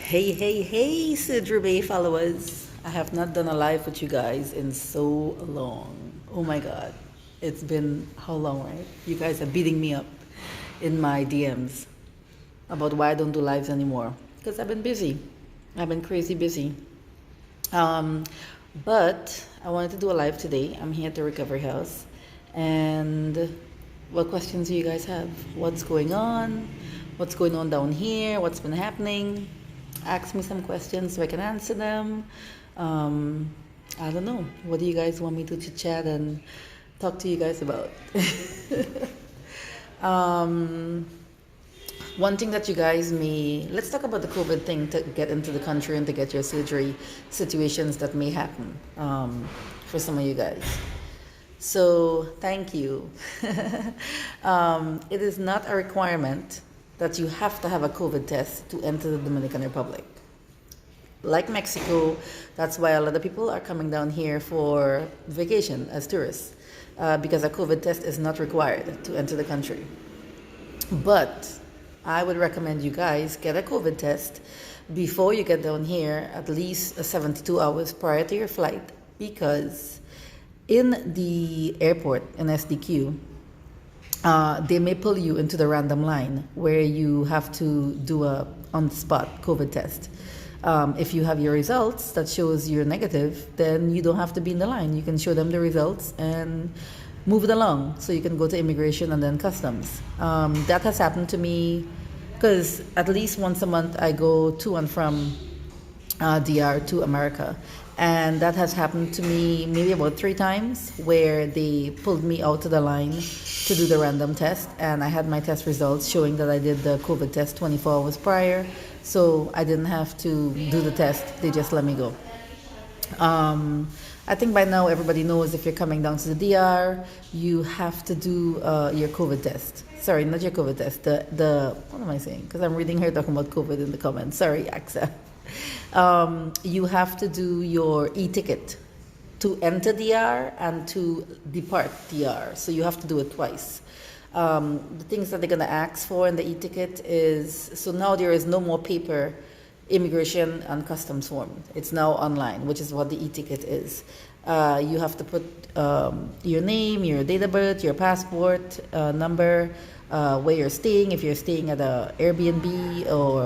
Hey, hey, hey, Sidra Bay followers. I have not done a live with you guys in so long. Oh my God. It's been how long, right? You guys are beating me up in my DMs about why I don't do lives anymore. Because I've been busy. I've been crazy busy. Um, but I wanted to do a live today. I'm here at the Recovery House. And what questions do you guys have? What's going on? What's going on down here? What's been happening? Ask me some questions so I can answer them. I don't know. What do you guys want me to chit chat and talk to you guys about? um, One thing that you guys may, let's talk about the COVID thing to get into the country and to get your surgery situations that may happen for some of you guys. So, thank you. It is not a requirement that you have to have a COVID test to enter the Dominican Republic. Like Mexico, that's why a lot of people are coming down here for vacation as tourists, because a COVID test is not required to enter the country. But I would recommend you guys get a COVID test before you get down here, at least 72 hours prior to your flight, because in the airport in SDQ, they may pull you into the random line where you have to do a on-the-spot COVID test. If you have your results that shows you're negative, then you don't have to be in the line. You can show them the results and move it along so you can go to immigration and then customs. That has happened to me because at least once a month I go to and from DR to America. And that has happened to me maybe about 3 times where they pulled me out to the line to do the random test. And I had my test results showing that I did the COVID test 24 hours prior. So I didn't have to do the test. They just let me go. I think by now everybody knows if you're coming down to the DR, you have to do your COVID test. Sorry, not your COVID test. What am I saying? Because I'm reading her talking about COVID in the comments. Sorry, AXA. You have to do your e-ticket to enter DR and to depart DR. So you have to do it twice. The things that they're going to ask for in the e-ticket is, so now there is no more paper immigration and customs form. It's now online, which is what the e-ticket is. You have to put your name, your date of birth, your passport number, where you're staying, if you're staying at a Airbnb or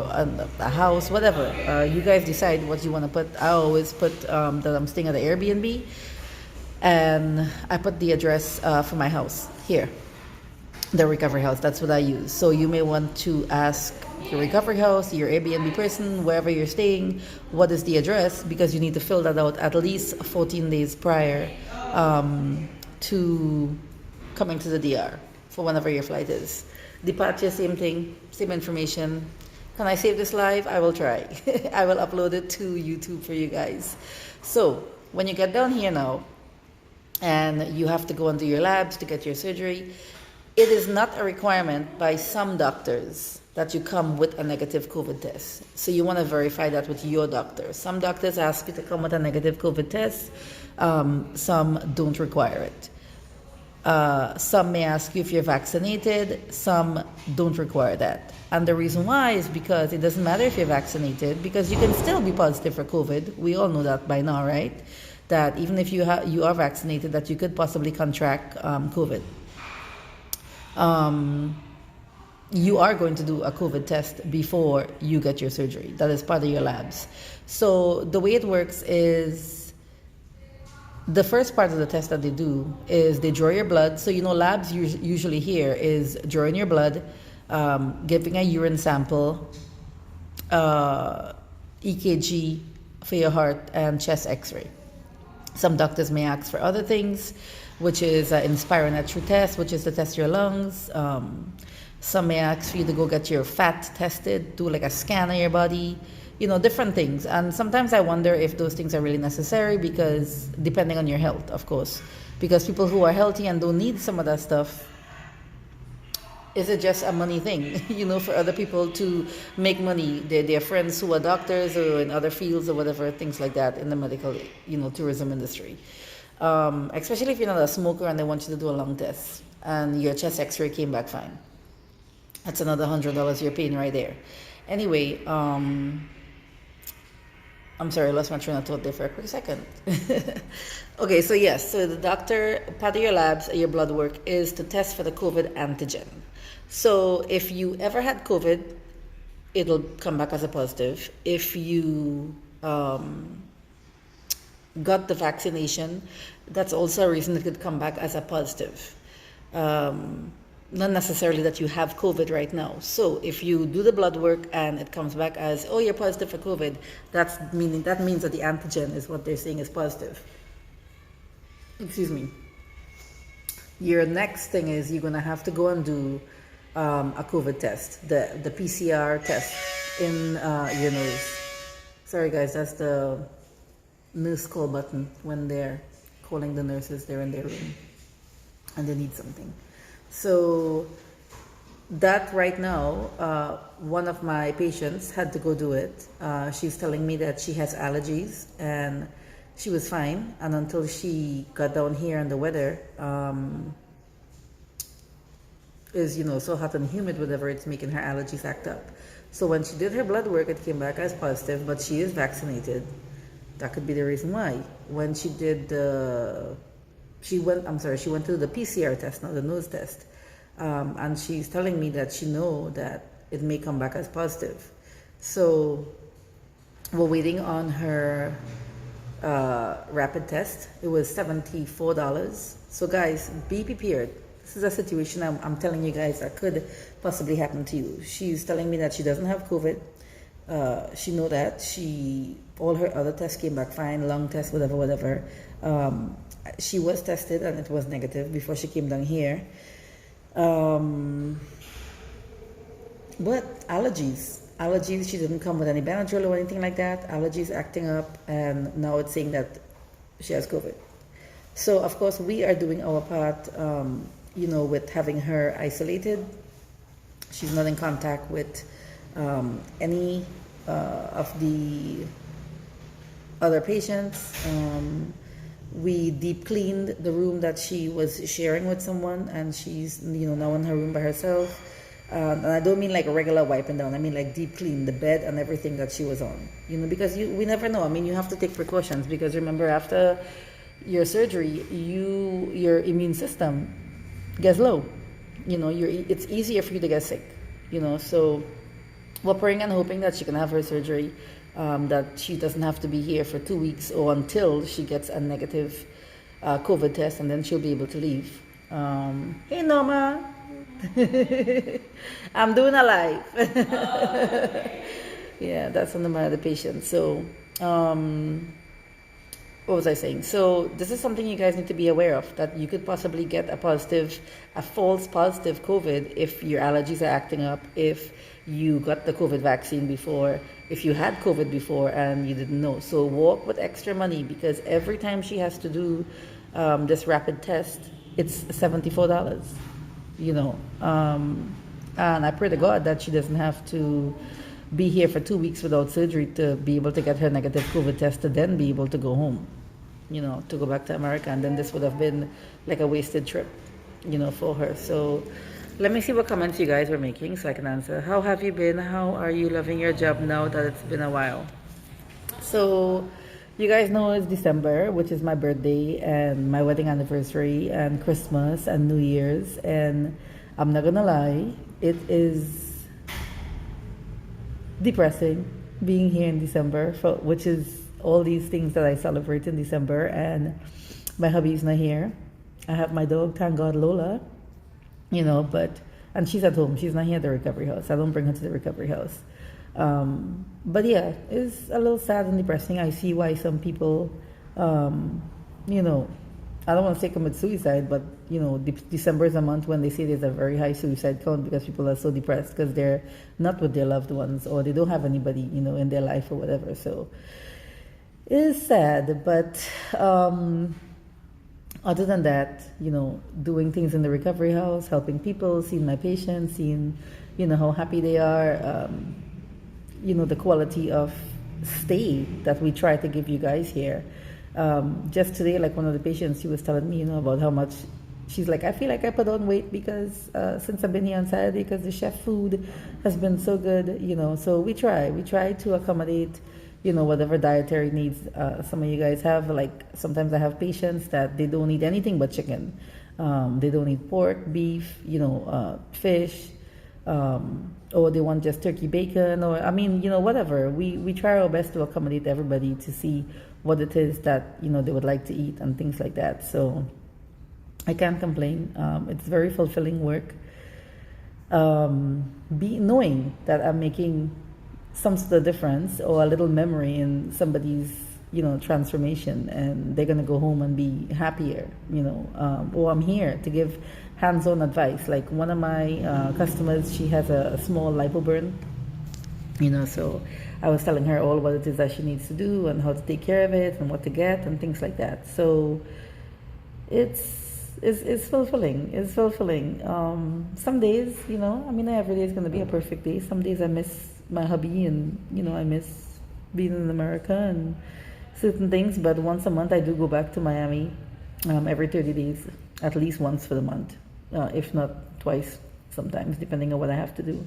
a house, whatever. You guys decide what you want to put. I always put that I'm staying at an Airbnb, and I put the address for my house here, the recovery house. That's what I use. So you may want to ask your recovery house, your Airbnb person, wherever you're staying, what is the address, because you need to fill that out at least 14 days prior to coming to the DR for whenever your flight is. Departure, same thing, same information. Can I save this live? I will try. I will upload it to YouTube for you guys. So when you get down here now and you have to go into your labs to get your surgery, it is not a requirement by some doctors that you come with a negative COVID test. So you want to verify that with your doctor. Some doctors ask you to come with a negative COVID test. Some don't require it. Some may ask you if you're vaccinated. Some don't require that. And the reason why is because it doesn't matter if you're vaccinated, because you can still be positive for COVID. We all know that by now, right? That even if you are vaccinated, that you could possibly contract COVID. You are going to do a COVID test before you get your surgery. That is part of your labs. So the way it works is, the first part of the test that they do is they draw your blood. So, labs usually here is drawing your blood, giving a urine sample, EKG for your heart, and chest x-ray. Some doctors may ask for other things, which is an spirometry test, which is to test your lungs. Some may ask for you to go get your fat tested, do like a scan of your body, different things. And sometimes I wonder if those things are really necessary, because depending on your health, of course, because people who are healthy and don't need some of that stuff, is it just a money thing, for other people to make money? Their friends who are doctors or in other fields or whatever, things like that in the medical, tourism industry. Especially if you're not a smoker and they want you to do a lung test and your chest x-ray came back fine. That's another $100 you're paying right there. Anyway, I'm sorry, I lost my train of thought there for a quick second. Okay, so yes, so the doctor, part of your labs, your blood work is to test for the COVID antigen. So if you ever had COVID, it'll come back as a positive. If you got the vaccination, that's also a reason it could come back as a positive. Not necessarily that you have COVID right now. So if you do the blood work and it comes back as, oh, you're positive for COVID, that means that the antigen is what they're saying is positive. Excuse me. Your next thing is you're gonna have to go and do a COVID test, the PCR test in your nose. Sorry guys, that's the nurse call button when they're calling the nurses. They're in their room and they need something. So that right now, one of my patients had to go do it. She's telling me that she has allergies and she was fine. And until she got down here and the weather is, so hot and humid, whatever, it's making her allergies act up. So when she did her blood work, it came back as positive, but she is vaccinated. That could be the reason why. When she did she went to the PCR test, not the nose test. And she's telling me that she knows that it may come back as positive. So we're waiting on her rapid test. It was $74. So guys, be prepared. This is a situation I'm telling you guys that could possibly happen to you. She's telling me that she doesn't have COVID. She know that. All her other tests came back fine, lung test, whatever. She was tested and it was negative before she came down here. But allergies, she didn't come with any Benadryl or anything like that. Allergies acting up, and now it's saying that she has COVID. So of course we are doing our part, with having her isolated. She's not in contact with any of the other patients. We deep cleaned the room that she was sharing with someone, and she's now in her room by herself. And I don't mean like a regular wiping down. I mean like deep clean the bed and everything that she was on. Because we never know. I mean, you have to take precautions, because remember, after your surgery, your immune system gets low. It's easier for you to get sick. So we're praying and hoping that she can have her surgery. That she doesn't have to be here for 2 weeks or until she gets a negative COVID test, and then she'll be able to leave. Hey Norma, I'm doing a live. Yeah, that's on the mind of the patient. So what was I saying? So this is something you guys need to be aware of, that you could possibly get a false positive COVID if your allergies are acting up, if you got the COVID vaccine before, if you had COVID before and you didn't know. So walk with extra money, because every time she has to do this rapid test, it's $74, and I pray to God that she doesn't have to be here for 2 weeks without surgery to be able to get her negative COVID test, to then be able to go home, to go back to America. And then this would have been like a wasted trip, for her. So let me see what comments you guys were making so I can answer. How have you been? How are you loving your job now that it's been a while? So you guys know it's December, which is my birthday and my wedding anniversary and Christmas and New Year's. And I'm not gonna lie, it is depressing being here in December, which is all these things that I celebrate in December, and my hubby's not here. I have my dog, thank God, Lola, and she's at home. She's not here at the recovery house. I don't bring her to the recovery house. But yeah, it's a little sad and depressing. I see why some people, I don't want to say commit suicide, but December is a month when they say there's a very high suicide count, because people are so depressed because they're not with their loved ones, or they don't have anybody, in their life or whatever. So it is sad, but other than that, doing things in the recovery house, helping people, seeing my patients, seeing, how happy they are, the quality of stay that we try to give you guys here. Just today, like one of the patients, she was telling me, about how much, she's like, I feel like I put on weight because since I've been here on Saturday, because the chef food has been so good, so we try to accommodate, whatever dietary needs some of you guys have. Like sometimes I have patients that they don't eat anything but chicken. They don't eat pork, beef, fish, or they want just turkey bacon, or whatever. We try our best to accommodate everybody to see what it is that they would like to eat and things like that. So I can't complain. It's very fulfilling work. Knowing that I'm making some sort of difference or a little memory in somebody's transformation, and they're gonna go home and be happier, or I'm here to give hands-on advice. Like one of my customers, she has a small lipo burn, so I was telling her all what it is that she needs to do and how to take care of it and what to get and things like that. So it's fulfilling. It's fulfilling. Some days, every day is going to be a perfect day. Some days I miss my hubby, and I miss being in America and certain things. But once a month, I do go back to Miami. Every 30 days, at least once for the month, if not twice, sometimes depending on what I have to do.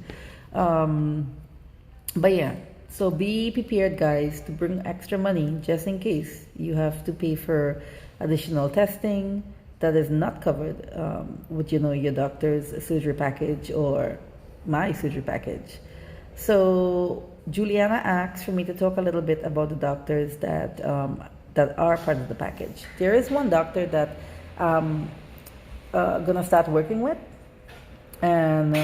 But yeah, so be prepared, guys, to bring extra money just in case you have to pay for additional testing that is not covered with your doctor's surgery package or my surgery package. So Juliana asked for me to talk a little bit about the doctors that are part of the package. There is one doctor that I'm gonna start working with, and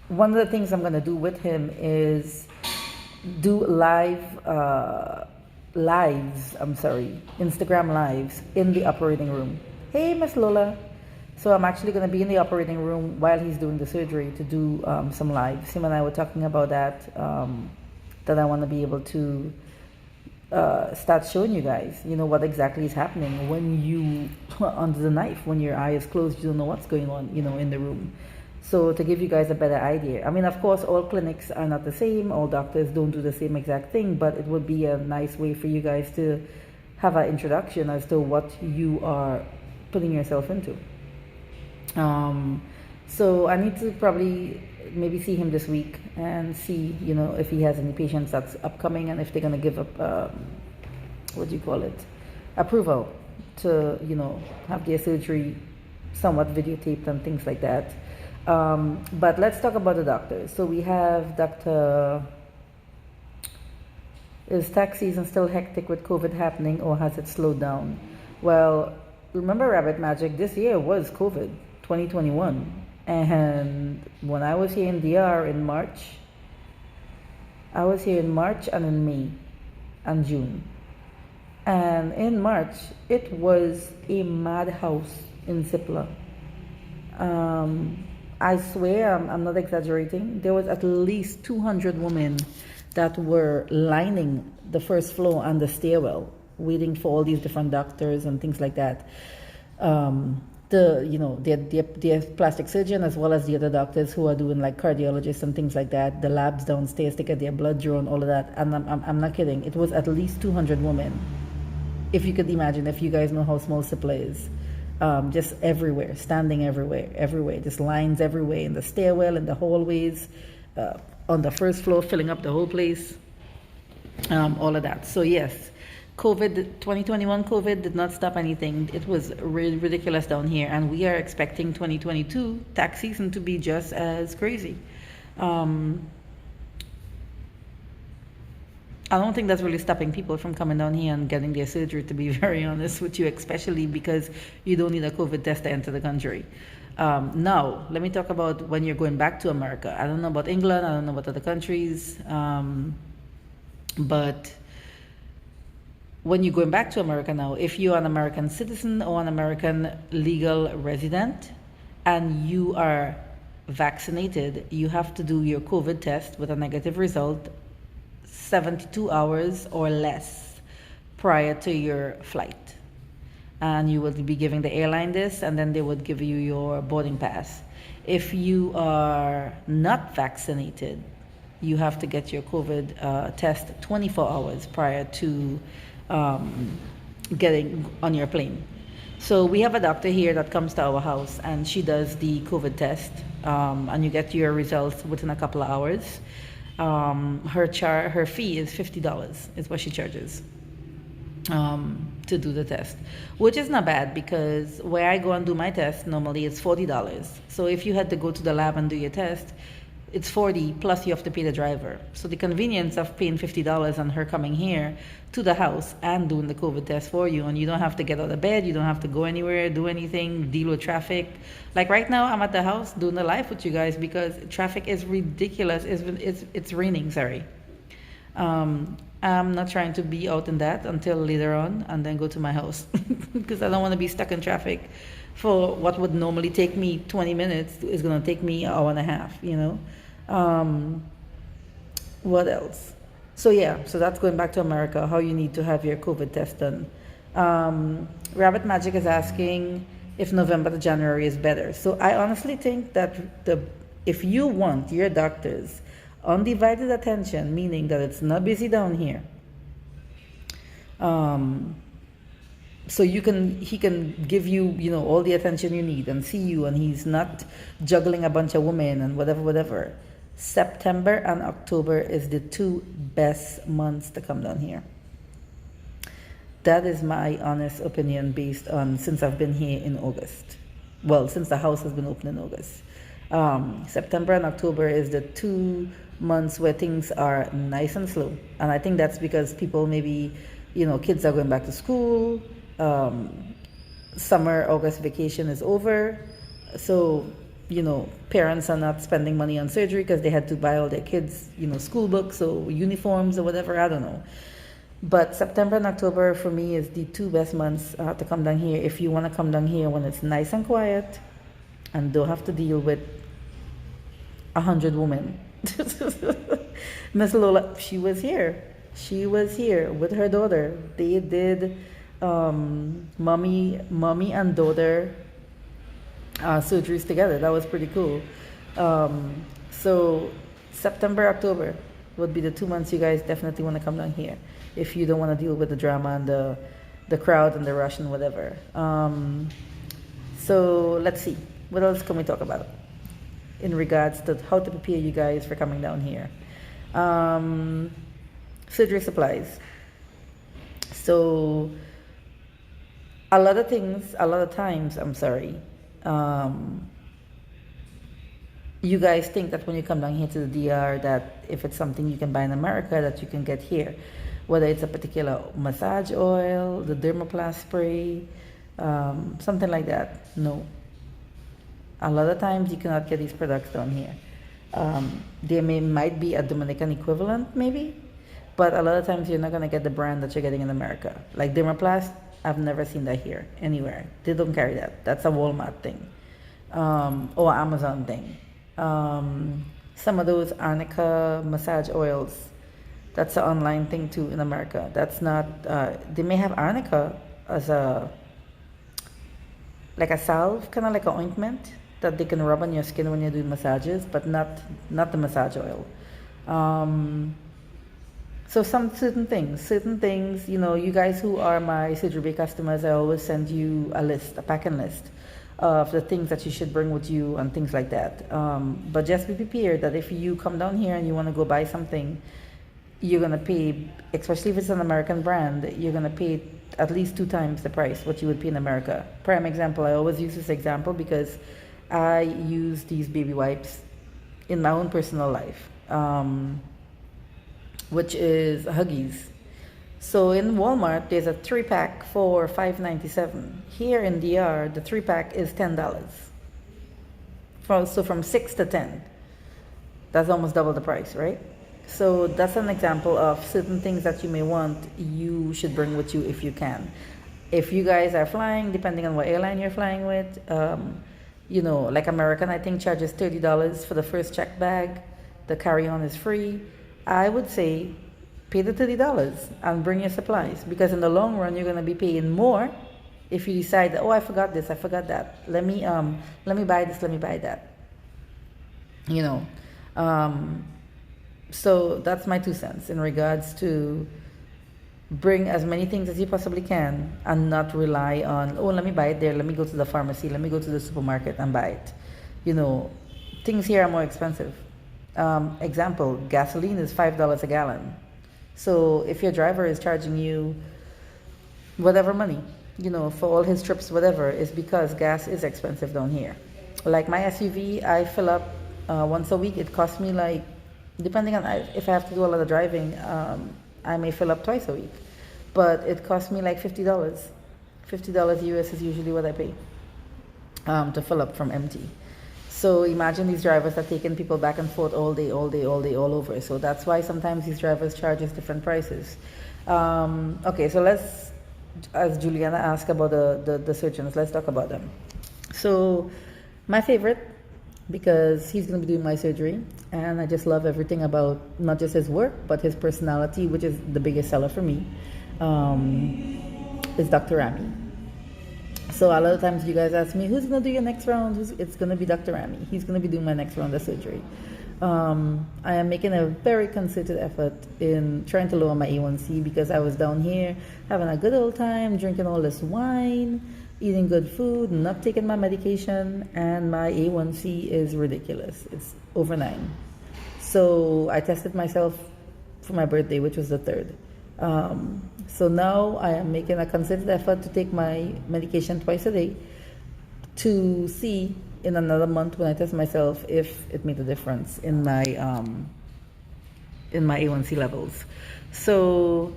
one of the things I'm gonna do with him is do Instagram lives in the operating room. Hey, Miss Lola. So I'm actually going to be in the operating room while he's doing the surgery to do some lives. Him and I were talking about that I want to be able to start showing you guys, what exactly is happening when you under the knife, when your eye is closed, you don't know what's going on, in the room. So to give you guys a better idea. I mean, of course, all clinics are not the same. All doctors don't do the same exact thing, but it would be a nice way for you guys to have an introduction as to what you are putting yourself into. So I need to probably maybe see him this week and see, if he has any patients that's upcoming and if they're going to give up, approval to, have their surgery somewhat videotaped and things like that. But let's talk about the doctors. So we have is tax season still hectic with COVID happening, or has it slowed down? Well, remember, Rabbit Magic, this year was COVID, 2021. And when I was here in DR in March, and in May and June. And in March, it was a madhouse in Cipla. I swear, I'm not exaggerating. There was at least 200 women that were lining the first floor and the stairwell, waiting for all these different doctors and things like that. The plastic surgeon, as well as the other doctors who are doing like cardiologists and things like that. The labs downstairs to get their blood drawn, all of that. And I'm not kidding. It was at least 200 women. If you could imagine, if you guys know how small Cipla is. Just everywhere, standing everywhere, just lines everywhere, in the stairwell, in the hallways, on the first floor, filling up the whole place, all of that. So yes, 2021 COVID did not stop anything. It was really ridiculous down here, and we are expecting 2022 tax season to be just as crazy. I don't think that's really stopping people from coming down here and getting their surgery, to be very honest with you, especially because you don't need a COVID test to enter the country. Now, let me talk about when you're going back to America. I don't know about England, I don't know about other countries, but when you're going back to America now, if you're an American citizen or an American legal resident and you are vaccinated, you have to do your COVID test with a negative result 72 hours or less prior to your flight. And you would be giving the airline this, and then they would give you your boarding pass. If you are not vaccinated, you have to get your COVID test 24 hours prior to getting on your plane. So we have a doctor here that comes to our house, and she does the COVID test, and you get your results within a couple of hours. Her fee is $50 is what she charges to do the test, which is not bad because where I go and do my test normally it's $40. So if you had to go to the lab and do your test, it's 40 plus you have to pay the driver. So the convenience of paying $50 and her coming here to the house and doing the COVID test for you, and you don't have to get out of bed, you don't have to go anywhere, do anything, deal with traffic. Like right now, I'm at the house doing the live with you guys because traffic is ridiculous. It's raining. Sorry. I'm not trying to be out in that until later on and then go to my house because I don't want to be stuck in traffic for what would normally take me 20 minutes is going to take me an hour and a half, you know. What else? So yeah, so that's going back to America, how you need to have your COVID test done. Rabbit Magic is asking if November to January is better. So I honestly think that if you want your doctors undivided attention, meaning that it's not busy down here, so he can give you, you know, all the attention you need and see you, and he's not juggling a bunch of women and whatever. September and October is the two best months to come down here. That is my honest opinion based on since I've been here in August. Well, since the house has been open in August. September and October is the 2 months where things are nice and slow. And I think that's because people maybe, you know, kids are going back to school. Summer, August vacation is over. So, you know, parents are not spending money on surgery because they had to buy all their kids, you know, school books or uniforms or whatever. I don't know. But September and October for me is the 2 best months to come down here. If you want to come down here when it's nice and quiet and don't have to deal with 100 women. Miss Lola, she was here with her daughter. They did mommy and daughter surgeries together. That was pretty cool. So September, October would be the 2 months you guys definitely want to come down here if you don't want to deal with the drama and the crowd and the rush and whatever. So let's see, what else can we talk about in regards to how to prepare you guys for coming down here. Surgery supplies. So a lot of times, you guys think that when you come down here to the DR that if it's something you can buy in America that you can get here, whether it's a particular massage oil, the dermaplast spray, something like that. No. A lot of times you cannot get these products down here. There might be a Dominican equivalent maybe, but a lot of times you're not going to get the brand that you're getting in America. Like dermaplast, I've never seen that here anywhere. They don't carry that. That's a Walmart thing or Amazon thing. Some of those Arnica massage oils, that's an online thing too in America. That's not, they may have Arnica as like a salve, kind of like an ointment that they can rub on your skin when you're doing massages, but not the massage oil. So some certain things, you know, you guys who are my Surgery Bay customers, I always send you a packing list of the things that you should bring with you and things like that. But just be prepared that if you come down here and you want to go buy something, you're going to pay, especially if it's an American brand, you're going to pay at least 2 times the price what you would pay in America. Prime example, I always use this example because I use these baby wipes in my own personal life, which is Huggies. So in Walmart, there's a 3-pack for $5.97. Here in DR, the 3-pack is $10. So from 6 to 10, that's almost double the price, right? So that's an example of certain things that you may want, you should bring with you if you can. If you guys are flying, depending on what airline you're flying with, you know, like American, I think charges $30 for the first checked bag. The carry-on is free. I would say pay the $30 and bring your supplies, because in the long run, you're going to be paying more if you decide that, oh, I forgot this, I forgot that. Let me buy this, let me buy that. You know, so that's my 2 cents in regards to bring as many things as you possibly can and not rely on, oh, let me buy it there, let me go to the pharmacy, let me go to the supermarket and buy it. You know, things here are more expensive. Example, gasoline is $5 a gallon. So if your driver is charging you whatever money, for all his trips, whatever, is because gas is expensive down here. Like my SUV, I fill up once a week. It costs me like, depending on if I have to do a lot of driving, I may fill up twice a week. But it costs me like $50. $50 US is usually what I pay to fill up from empty. So imagine these drivers are taking people back and forth all day, all day, all day, all over. So that's why sometimes these drivers charge us different prices. Okay, so let's, as Juliana asked about the surgeons, let's talk about them. So my favorite, because he's going to be doing my surgery, and I just love everything about not just his work, but his personality, which is the biggest seller for me, is Dr. Rami. So a lot of times you guys ask me, who's going to do your next round? It's going to be Dr. Rami. He's going to be doing my next round of surgery. I am making a very concerted effort in trying to lower my A1C, because I was down here having a good old time, drinking all this wine, eating good food, not taking my medication, and my A1C is ridiculous. It's over 9. So I tested myself for my birthday, which was the 3rd. So now I am making a concerted effort to take my medication twice a day to see in another month when I test myself if it made a difference in my A1C levels. So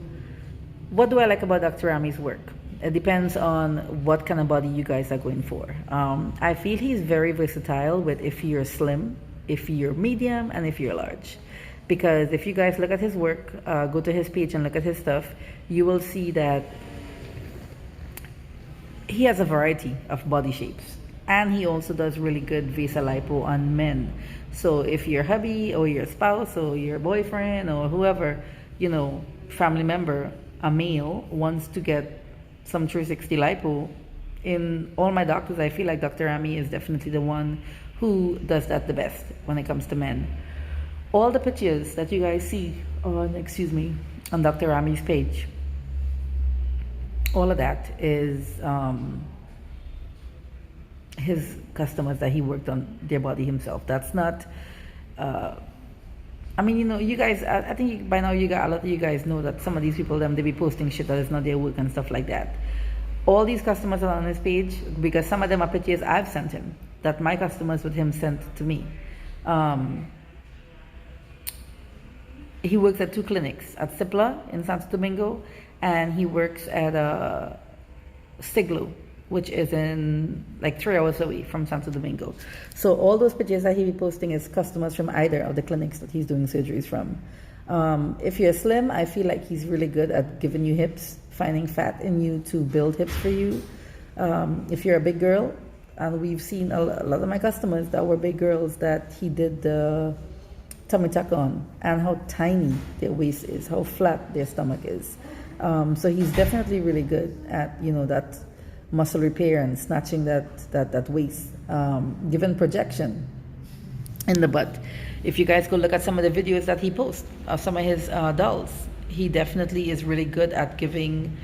what do I like about Dr. Rami's work? It depends on what kind of body you guys are going for. I feel he's very versatile with if you're slim, if you're medium, and if you're large. Because if you guys look at his work, go to his page and look at his stuff, you will see that he has a variety of body shapes. And he also does really good vasolipo on men. So if your hubby or your spouse or your boyfriend or whoever, family member, a male, wants to get some 360 lipo, in all my doctors, I feel like Dr. Rami is definitely the one who does that the best when it comes to men. All the pictures that you guys see on Dr. Rami's page, all of that is his customers that he worked on their body himself. That's not, you guys, I think by now a lot of you guys know that some of these people, they be posting shit that is not their work and stuff like that. All these customers are on his page because some of them are pictures I've sent him, that my customers with him sent to me. He works at 2 clinics, at Cipla in Santo Domingo, and he works at Siglo, which is in like 3 hours away from Santo Domingo. So all those pictures that he be posting is customers from either of the clinics that he's doing surgeries from. If you're slim, I feel like he's really good at giving you hips, finding fat in you to build hips for you. If you're a big girl, and we've seen a lot of my customers that were big girls that he did the tummy tuck on, and how tiny their waist is, how flat their stomach is. So he's definitely really good at that muscle repair and snatching that waist, given projection in the butt. If you guys go look at some of the videos that he posts of some of his dolls, he definitely is really good at giving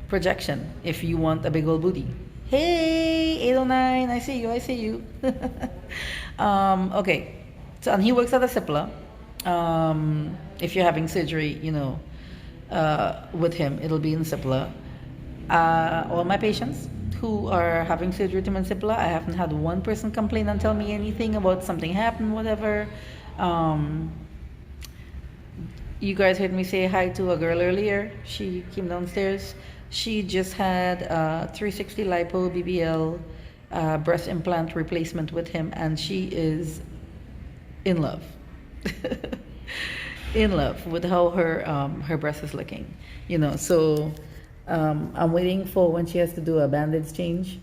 projection if you want a big old booty. Hey, 809, I see you. Okay, so, and he works at a Cipla. If you're having surgery, with him, it'll be in Cipla. All my patients who are having surgery to Cipla, I haven't had one person complain and tell me anything about something happened, whatever. You guys heard me say hi to a girl earlier. She came downstairs. She just had 360 lipo BBL breast implant replacement with him, and she is in love. In love with how her breast is looking, so I'm waiting for when she has to do a bandage change,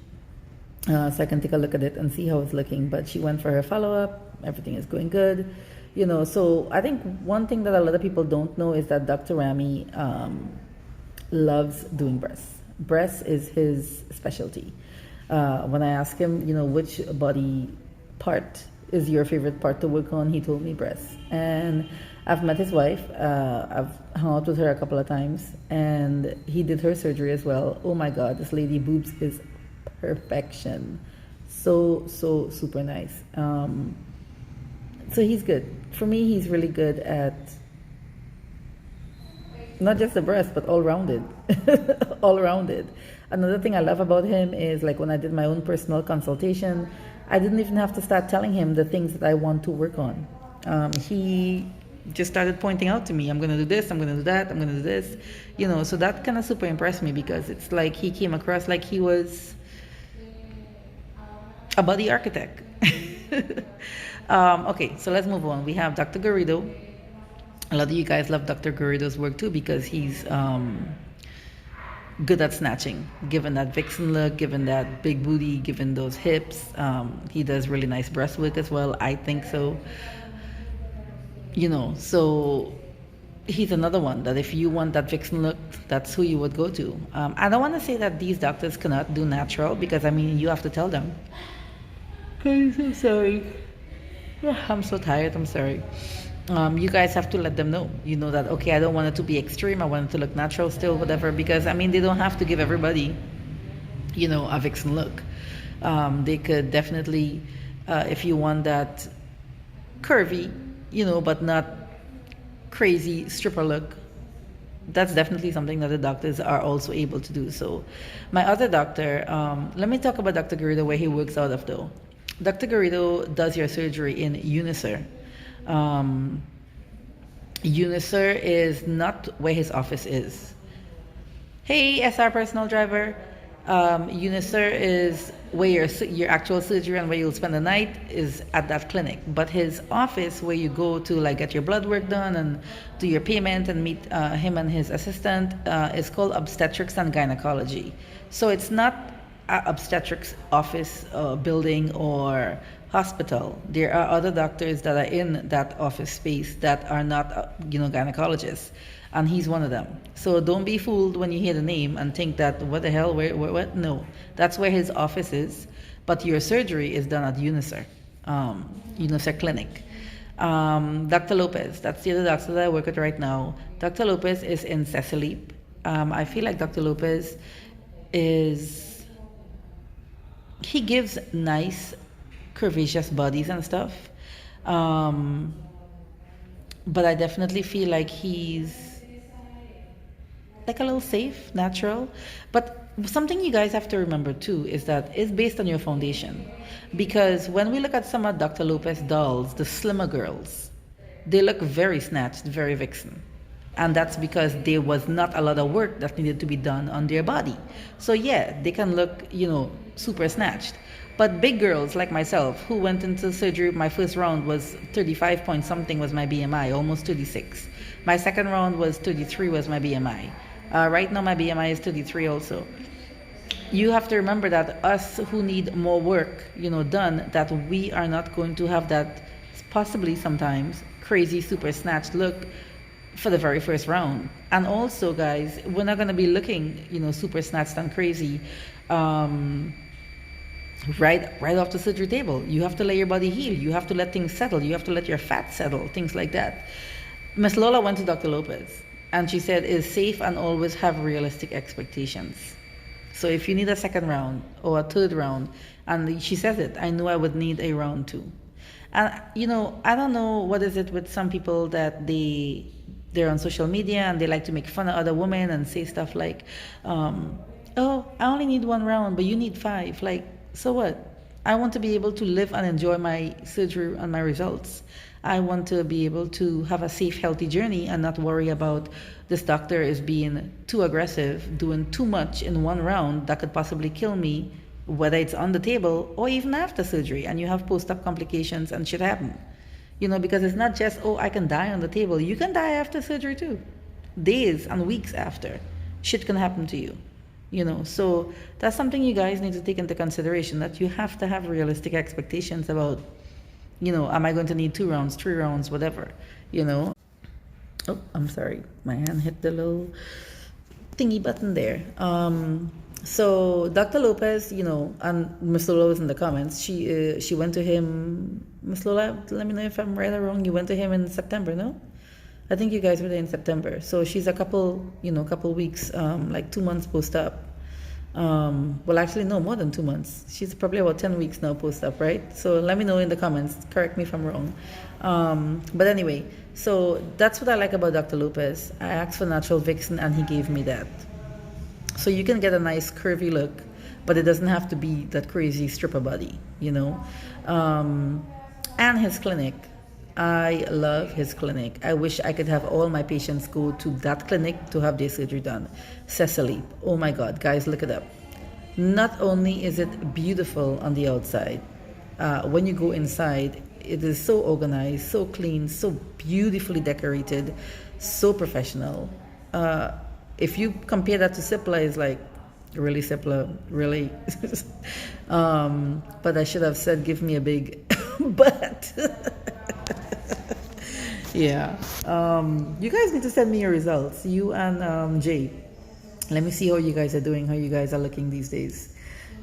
so I can take a look at it and see how it's looking. But she went for her follow-up, everything is going good, so I think one thing that a lot of people don't know is that Dr. Rami loves doing breasts. Breasts is his specialty. When I asked him, which body part is your favorite part to work on, he told me breasts. And I've met his wife. I've hung out with her a couple of times, and he did her surgery as well. Oh my God, this lady boobs is perfection. So super nice. So he's good. For me, he's really good at not just the breast, but all rounded. All rounded. Another thing I love about him is like when I did my own personal consultation, I didn't even have to start telling him the things that I want to work on. He just started pointing out to me, I'm going to do this, I'm going to do that, I'm going to do this. So that kind of super impressed me because it's like he came across like he was a body architect. Okay, so let's move on. We have Dr. Garrido. A lot of you guys love Dr. Garrido's work too because he's good at snatching. Given that vixen look, given that big booty, given those hips, he does really nice breast work as well. I think so. So he's another one that if you want that vixen look, that's who you would go to. I don't want to say that these doctors cannot do natural because you have to tell them. Guys, I'm sorry. I'm so tired. I'm sorry. You guys have to let them know. That okay, I don't want it to be extreme. I want it to look natural still, whatever. Because they don't have to give everybody, a vixen look. They could definitely, if you want that curvy, but not crazy stripper look. That's definitely something that the doctors are also able to do. So, my other doctor, let me talk about Dr. Garrido, where he works out of though. Dr. Garrido does your surgery in Unisur. Unisur is not where his office is. Hey, SR personal driver. Unisur is where your actual surgery and where you'll spend the night is at that clinic. But his office, where you go to like get your blood work done and do your payment and meet him and his assistant, is called Obstetrics and Gynecology. So it's not obstetrics office building or hospital. There are other doctors that are in that office space that are not gynecologists, and he's one of them. So don't be fooled when you hear the name and think that what the hell, where what? No, that's where his office is, but your surgery is done at Unisur Clinic. Dr. Lopez, that's the other doctor that I work with right now. Dr. Lopez is in Cecily. I feel like Dr. Lopez he gives nice curvaceous bodies and stuff, but I definitely feel like he's like a little safe, natural. But something you guys have to remember too is that it's based on your foundation, because when we look at some of Dr. Lopez dolls, the slimmer girls, they look very snatched, very vixen. And that's because there was not a lot of work that needed to be done on their body. So yeah, they can look, super snatched. But big girls like myself, who went into surgery, my first round was 35 point something was my BMI, almost 36. My second round was 33 was my BMI. Right now my BMI is 33 also. You have to remember that us who need more work, done, that we are not going to have that possibly sometimes crazy super snatched look for the very first round. And also, guys, we're not going to be looking, super snatched and crazy right off the surgery table. You have to let your body heal. You have to let things settle. You have to let your fat settle, things like that. Miss Lola went to Dr. Lopez, and she said, is safe and always have realistic expectations. So if you need a second round or a third round, and she says it, I knew I would need a round two. And, I don't know what is it with some people that they're on social media and they like to make fun of other women and say stuff like, oh, I only need one round, but you need 5. Like, so what? I want to be able to live and enjoy my surgery and my results. I want to be able to have a safe, healthy journey and not worry about this doctor is being too aggressive, doing too much in one round that could possibly kill me, whether it's on the table or even after surgery, and you have post-op complications and shit happen. Because it's not just, oh, I can die on the table. You can die after surgery too. Days and weeks after. Shit can happen to you. So that's something you guys need to take into consideration, that you have to have realistic expectations about, am I going to need 2 rounds, 3 rounds, whatever, Oh, I'm sorry. My hand hit the little thingy button there. So Dr. Lopez, and Ms. Lola was in the comments. She went to him. Ms. Lola, let me know if I'm right or wrong. You went to him in September, no? I think you guys were there in September. So she's a couple weeks, like 2 months post-up. Well, actually, no, more than 2 months. She's probably about 10 weeks now post-op, right? So let me know in the comments. Correct me if I'm wrong. But anyway, so that's what I like about Dr. Lopez. I asked for natural vixen and he gave me that. So you can get a nice curvy look, but it doesn't have to be that crazy stripper body, you know? And his clinic. I love his clinic. I wish I could have all my patients go to that clinic to have their surgery done. Cecily, oh my God, guys, look it up. Not only is it beautiful on the outside, when you go inside, it is so organized, so clean, so beautifully decorated, so professional. If you compare that to Cipla, it's like, really, Cipla, really? But I should have said, give me a big butt. Yeah. You guys need to send me your results, you and Jay. Let me see how you guys are doing, how you guys are looking these days.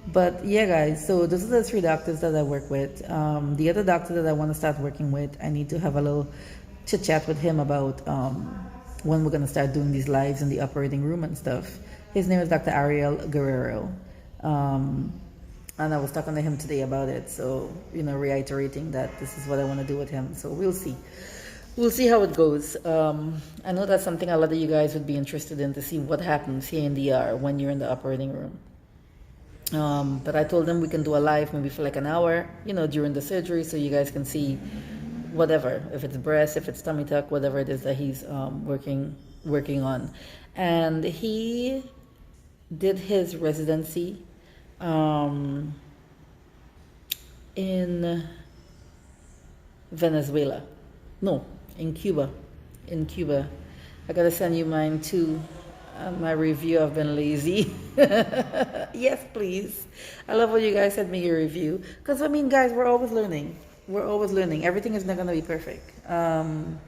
But yeah, guys, so those are the 3 doctors that I work with. The other doctor that I want to start working with, I need to have a little chit chat with him about when we're going to start doing these lives in the operating room and stuff. His name is Dr. Ariel Guerrero. And I was talking to him today about it. So, reiterating that this is what I want to do with him. So we'll see. We'll see how it goes. I know that's something a lot of you guys would be interested in, to see what happens here in the ER when you're in the operating room. But I told them we can do a live maybe for like an hour, during the surgery, so you guys can see whatever, if it's breast, if it's tummy tuck, whatever it is that he's working on. And he did his residency in Venezuela. No, in Cuba. I gotta send you mine too. My review, I've been lazy. Yes, please. I love when you guys send me your review. Because, guys, we're always learning. Everything is not going to be perfect. And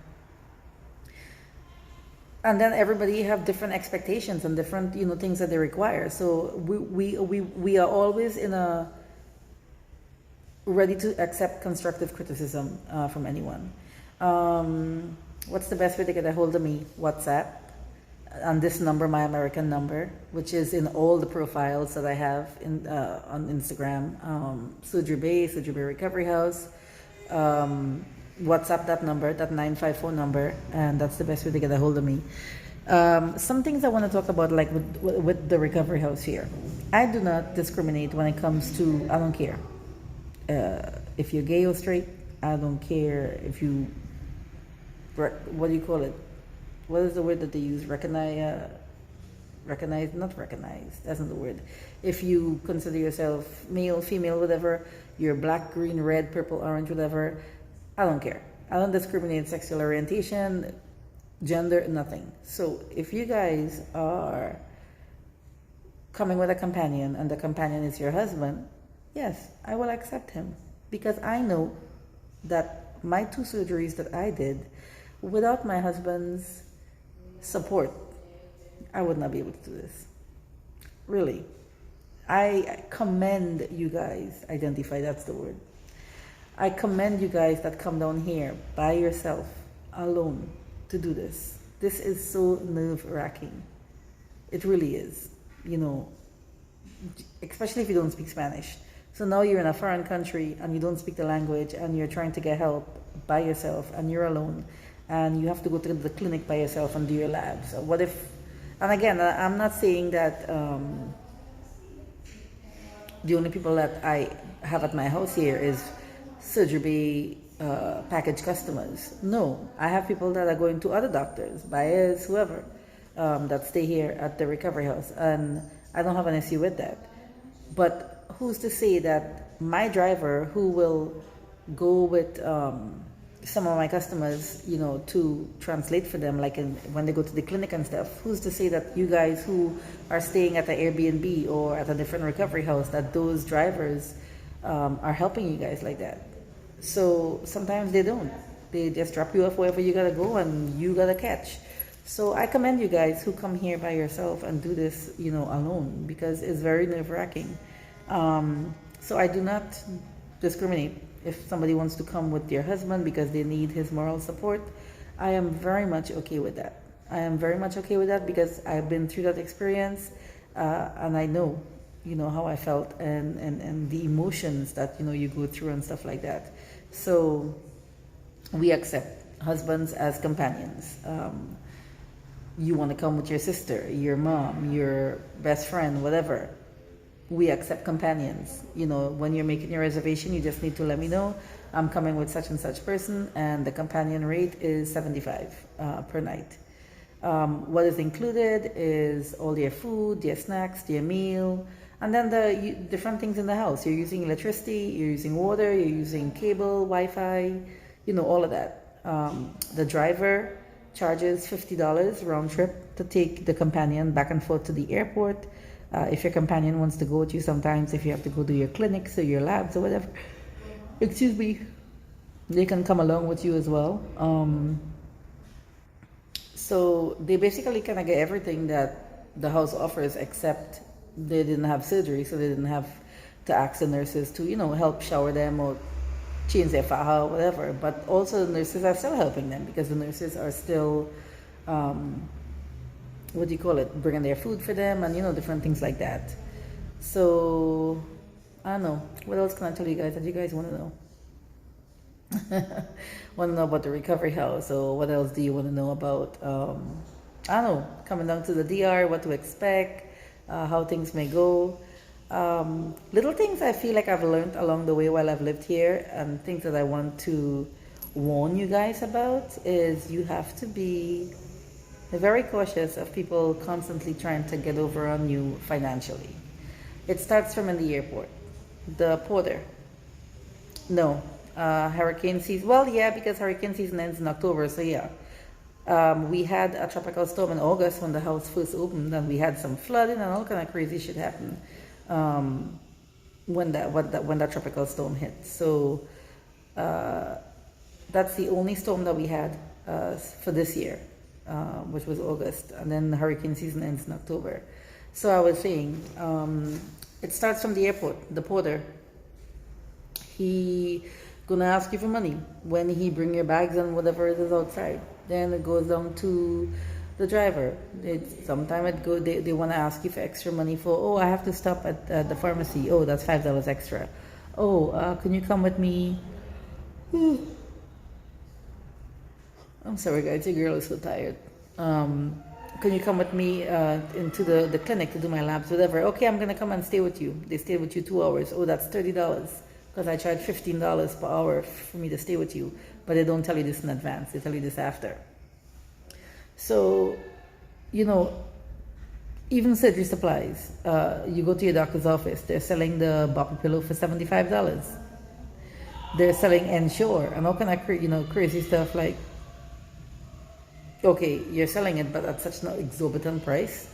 then everybody have different expectations and different, things that they require. So we are always ready to accept constructive criticism from anyone. What's the best way to get a hold of me? WhatsApp. On this number, my American number, which is in all the profiles that I have on Instagram. Sudri Bay Recovery House. WhatsApp that number, that 954 number, and that's the best way to get a hold of me. Some things I want to talk about, like with the recovery house here. I do not discriminate when it comes to, I don't care. If you're gay or straight, I don't care if you, what do you call it? What is the word that they use? Recognize, not recognize, that's not the word. If you consider yourself male, female, whatever, you're black, green, red, purple, orange, whatever, I don't care. I don't discriminate sexual orientation, gender, nothing. So if you guys are coming with a companion and the companion is your husband, yes, I will accept him. Because I know that my 2 surgeries that I did, without my husband's support, I would not be able to do this. Really. I commend you guys, identify, that's the word. I commend you guys that come down here by yourself, alone, to do this. This is so nerve-wracking. It really is, especially if you don't speak Spanish. So now you're in a foreign country and you don't speak the language and you're trying to get help by yourself and you're alone. And you have to go to the clinic by yourself and do your labs. So what if, and again, I'm not saying that the only people that I have at my house here is surgery package customers. No, I have people that are going to other doctors, buyers, whoever, that stay here at the recovery house. And I don't have an issue with that. But who's to say that my driver, who will go with some of my customers, to translate for them, like when they go to the clinic and stuff, who's to say that you guys who are staying at the Airbnb or at a different recovery house, that those drivers are helping you guys like that? So sometimes they don't. They just drop you off wherever you gotta go and you gotta catch. So I commend you guys who come here by yourself and do this, alone, because it's very nerve-wracking. So I do not discriminate. If somebody wants to come with their husband because they need his moral support, I am very much okay with that. I am very much okay with that because I've been through that experience, and I know how I felt and the emotions that, you go through and stuff like that. So we accept husbands as companions. You want to come with your sister, your mom, your best friend, whatever. We accept companions. When you're making your reservation, you just need to let me know, I'm coming with such and such person, and the companion rate is $75 per night. What is included is all their food, their snacks, their meal, and then the different things in the house. You're using electricity, you're using water, you're using cable, Wi-Fi, all of that. The driver charges $50 round trip to take the companion back and forth to the airport. If your companion wants to go with you, sometimes if you have to go to your clinics or your labs or whatever, excuse me, they can come along with you as well. So they basically kind of get everything that the house offers, except they didn't have surgery, so they didn't have to ask the nurses to, help shower them or change their faja or whatever. But also the nurses are still helping them, because the nurses are still, bringing their food for them and, different things like that. So, I don't know. What else can I tell you guys that you guys want to know? Want to know about the recovery house, or what else do you want to know about, I don't know, coming down to the DR, what to expect, how things may go. Little things I feel like I've learned along the way while I've lived here, and things that I want to warn you guys about is you have to be very cautious of people constantly trying to get over on you financially. It starts from in the airport. The porter. No. Hurricane season. Well, yeah, because hurricane season ends in October, so yeah. We had a tropical storm in August when the house first opened, and we had some flooding and all kind of crazy shit happen when that tropical storm hit. So that's the only storm that we had for this year, which was August, and then the hurricane season ends in October. So I was saying, it starts from the airport. The porter, he gonna ask you for money when he bring your bags and whatever it is outside. Then it goes down to the driver. Sometimes they want to ask you for extra money for, I have to stop at the pharmacy. Oh, that's $5 extra. Can you come with me? I'm sorry guys, your girl is so tired. Can you come with me into the clinic to do my labs, whatever? Okay, I'm gonna come and stay with you. They stay with you 2 hours. Oh, that's $30. Because I charge $15 per hour for me to stay with you. But they don't tell you this in advance. They tell you this after. So, even surgery supplies. You go to your doctor's office. They're selling the bopper pillow for $75. They're selling Ensure and all kind of crazy stuff like, okay, you're selling it, but at such an exorbitant price.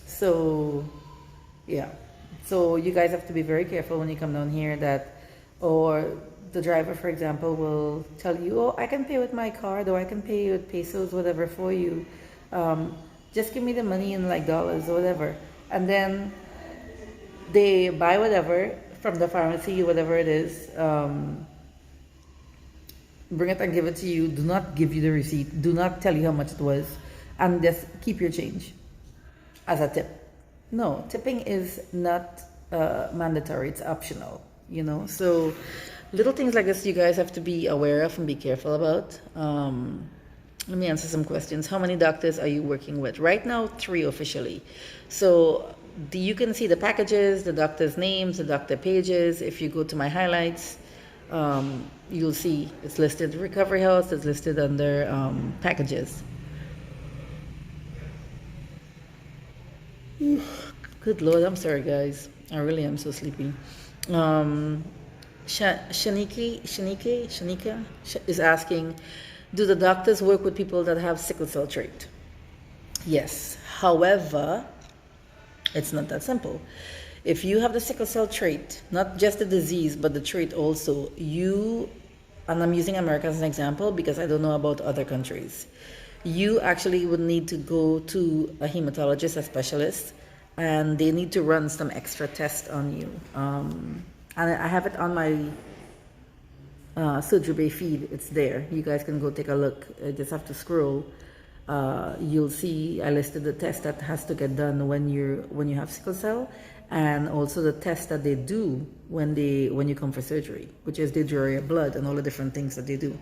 So, yeah. So you guys have to be very careful when you come down here or the driver, for example, will tell you, I can pay with my card, or I can pay with pesos, whatever, for you. Just give me the money in like dollars or whatever. And then they buy whatever from the pharmacy, whatever it is, bring it and give it to you. Do not give you the receipt. Do not tell you how much it was. And just keep your change as a tip. No, tipping is not mandatory. It's optional, So little things like this you guys have to be aware of and be careful about. Let me answer some questions. How many doctors are you working with? Right now, 3 officially. So you can see the packages, the doctor's names, the doctor pages. If you go to my highlights, you'll see it's listed recovery house. It's listed under packages. Good Lord, I'm sorry guys. I really am so sleepy. Shanika is asking, do the doctors work with people that have sickle cell trait? Yes. However, it's not that simple. If you have the sickle cell trait, not just the disease, but the trait also, and I'm using America as an example because I don't know about other countries, you actually would need to go to a hematologist, a specialist, and they need to run some extra tests on you. And I have it on my Surgery Bay feed. It's there. You guys can go take a look. You just have to scroll. You'll see I listed the test that has to get done when you have sickle cell, and also the test that they do when you come for surgery, which is they draw your blood and all the different things that they do.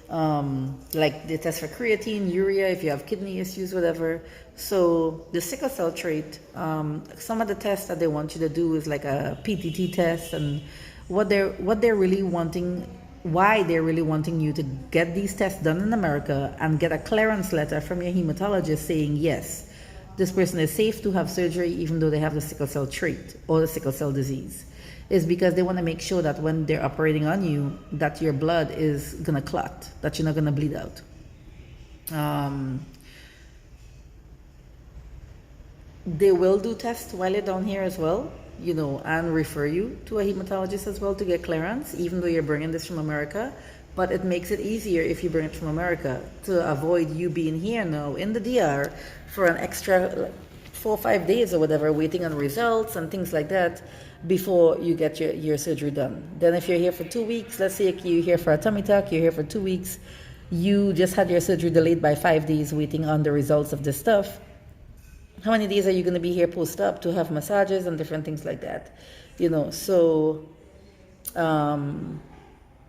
Like they test for creatine, urea, if you have kidney issues, whatever. So the sickle cell trait, some of the tests that they want you to do is like a PTT test, and what they're really wanting, why they're really wanting you to get these tests done in America and get a clearance letter from your hematologist saying, yes, this person is safe to have surgery even though they have the sickle cell trait or the sickle cell disease, is because they want to make sure that when they're operating on you, that your blood is going to clot, that you're not going to bleed out. They will do tests while you're down here as well, and refer you to a hematologist as well to get clearance, even though you're bringing this from America. But it makes it easier if you bring it from America to avoid you being here now in the DR for an extra 4 or 5 days or whatever, waiting on results and things like that before you get your surgery done. Then if you're here for 2 weeks, let's say you're here for a tummy tuck, you're here for 2 weeks, you just had your surgery delayed by 5 days waiting on the results of this stuff. How many days are you going to be here post-op to have massages and different things like that? So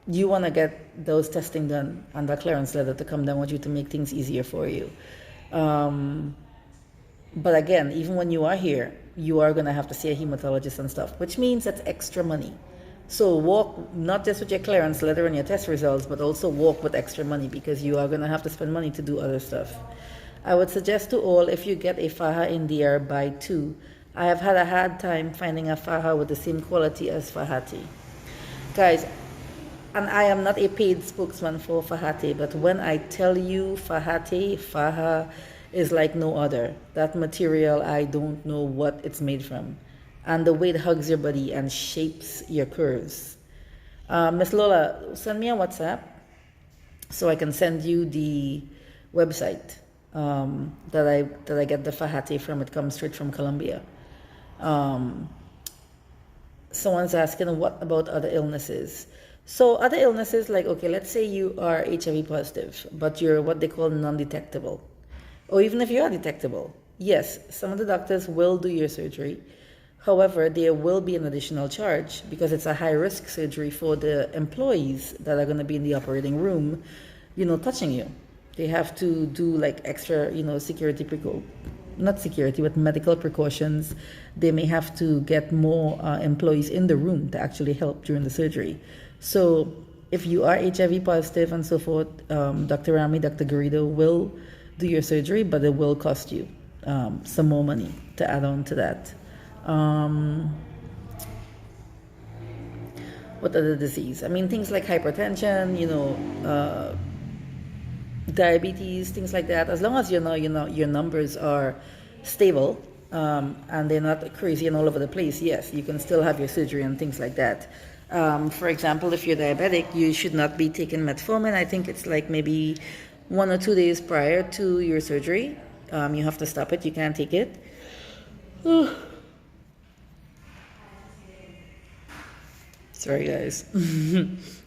you want to get those testing done and that clearance letter to come down with you to make things easier for you. But again, even when you are here, you are going to have to see a hematologist and stuff, which means that's extra money. So walk not just with your clearance letter and your test results, but also walk with extra money, because you are going to have to spend money to do other stuff. I would suggest to all, if you get a faja in DR, buy 2. I have had a hard time finding a faja with the same quality as Fahati. Guys, and I am not a paid spokesman for Fahati, but when I tell you faja is like no other. That material, I don't know what it's made from. And the way it hugs your body and shapes your curves. Miss Lola, send me a WhatsApp so I can send you the website that I get the Fahati from. It comes straight from Colombia. Someone's asking, what about other illnesses? So other illnesses, like, okay, let's say you are HIV positive, but you're what they call non-detectable. Or even if you are detectable, yes, some of the doctors will do your surgery. However, there will be an additional charge because it's a high-risk surgery for the employees that are going to be in the operating room, touching you. They have to do like extra, security not security, but medical precautions. They may have to get more employees in the room to actually help during the surgery. So if you are HIV positive and so forth, Dr. Rami, Dr. Garrido will do your surgery, but it will cost you some more money to add on to that. What other disease? I mean, things like hypertension, diabetes, things like that. As long as your numbers are stable and they're not crazy and all over the place, yes, you can still have your surgery and things like that. For example, if you're diabetic, you should not be taking metformin. I think it's like maybe 1 or 2 days prior to your surgery. You have to stop it. You can't take it. Sorry, guys.